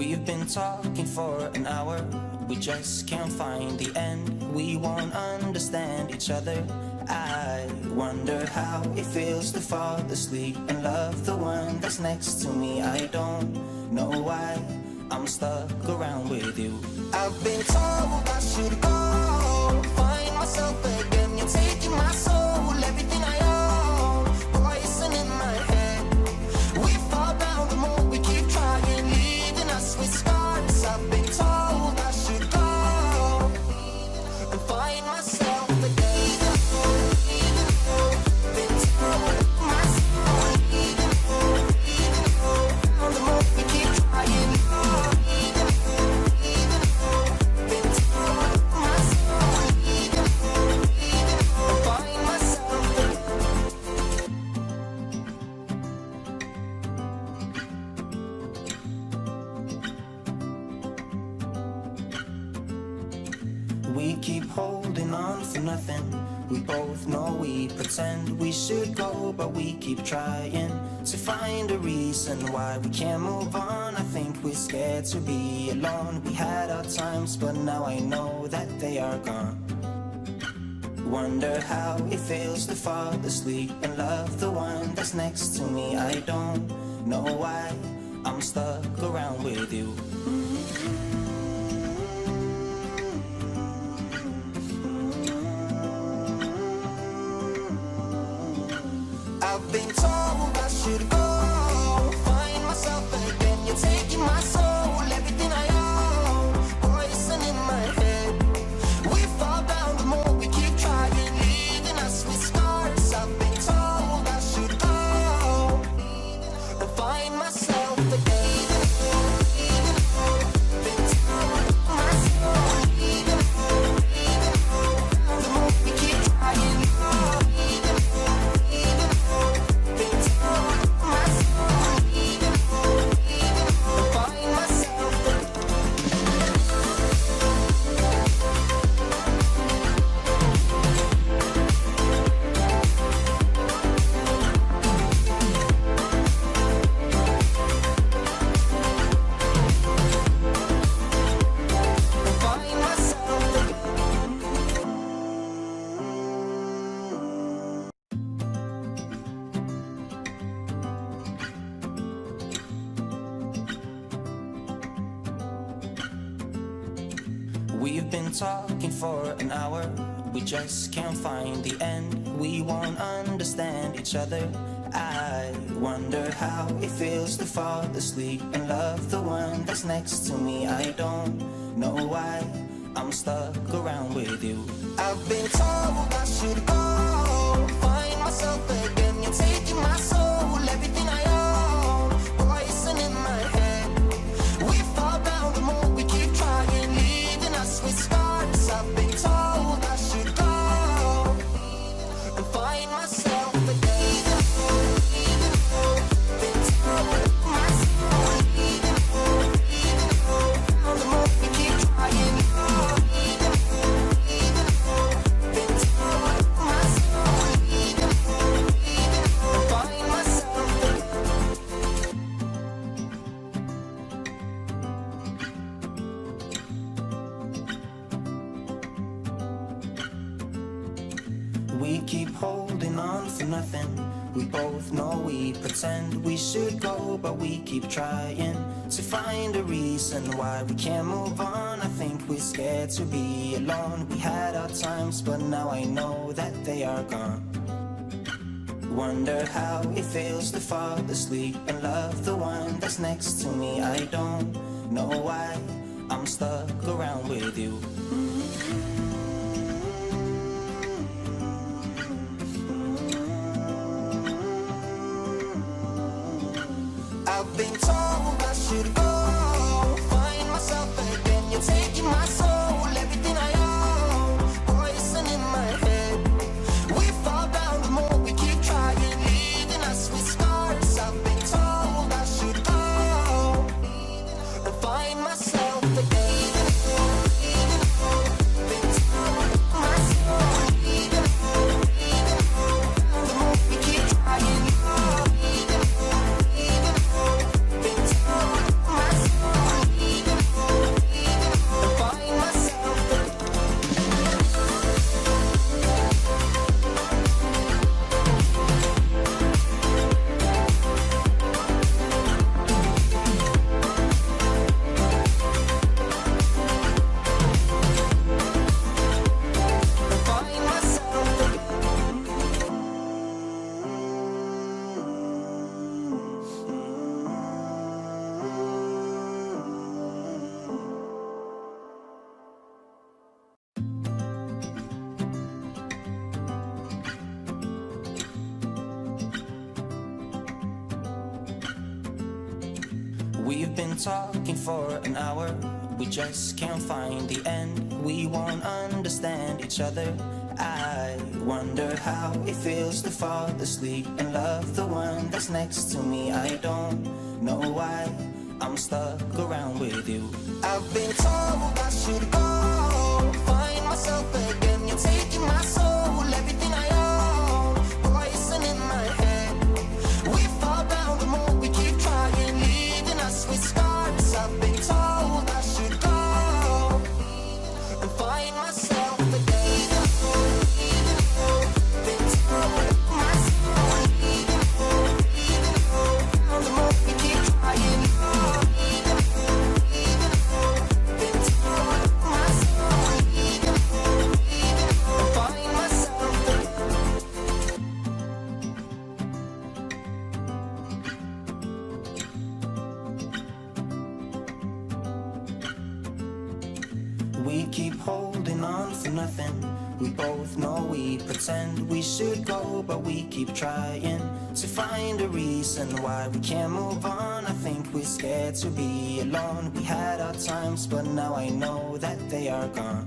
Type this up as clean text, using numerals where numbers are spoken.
We've been talking for an hour, we just can't find the end. We won't understand each other. I wonder how it feels to fall asleep and love the one that's next to me. I don't know why I'm stuck around with you. I've been told I should go find myself again. You're taking my soul, everything I own, poison in my head. We fall down the more we keep trying, leaving us with scars. I've been told I should go and find myself again. We keep holding on for nothing. We both know we pretend we should go, but we keep trying to find a reason why we can't move on. I think we're scared to be alone. We had our times, but now I know that they are gone. Wonder how it feels to fall asleep and love the one that's next to me. I don't know why I'm stuck around with you. I've been told I should go find myself again. You're taking my soul, everything I own, poison in my head. We fall down the more we keep trying, leaving us with scars. I've been told I should go and find myself again. We've been talking for an hour, we just can't find the end. We won't understand each other. I wonder how it feels to fall asleep and love the one that's next to me. I don't know why I'm stuck around with you. I've been told I should go find myself again. You're taking my soul, everything I own, poison in my head. We fall down the more we keep trying, leaving us with scars. I've been told I should go and find myself again. We keep holding on for nothing. We both know we pretend we should go, but we keep trying to find a reason why we can't move on. I think we're scared to be alone. We had our times, but now I know that they are gone. Wonder how it feels to fall asleep and love the one that's next to me. I don't know why I'm stuck around with you. I've been told I should go find myself again. You're taking my soul, everything I own, poison in my head. We fall down the more we keep trying, leaving us with scars. I've been told I should go and find myself again. We've been talking for an hour, we just can't find the end. We won't understand each other. I wonder how it feels to fall asleep and love the one that's next to me. I don't know why I'm stuck around with you. I've been told I should go find myself again. You're taking my soul, everything I own, poison in my head. We fall down the more we keep trying, leaving us with scars. I've been told I should go and find myself again. We keep holding on for nothing. We both know we pretend we should go, but we keep trying to find a reason why we can't move on. I think we're scared to be alone. We had our times, but now I know that they are gone.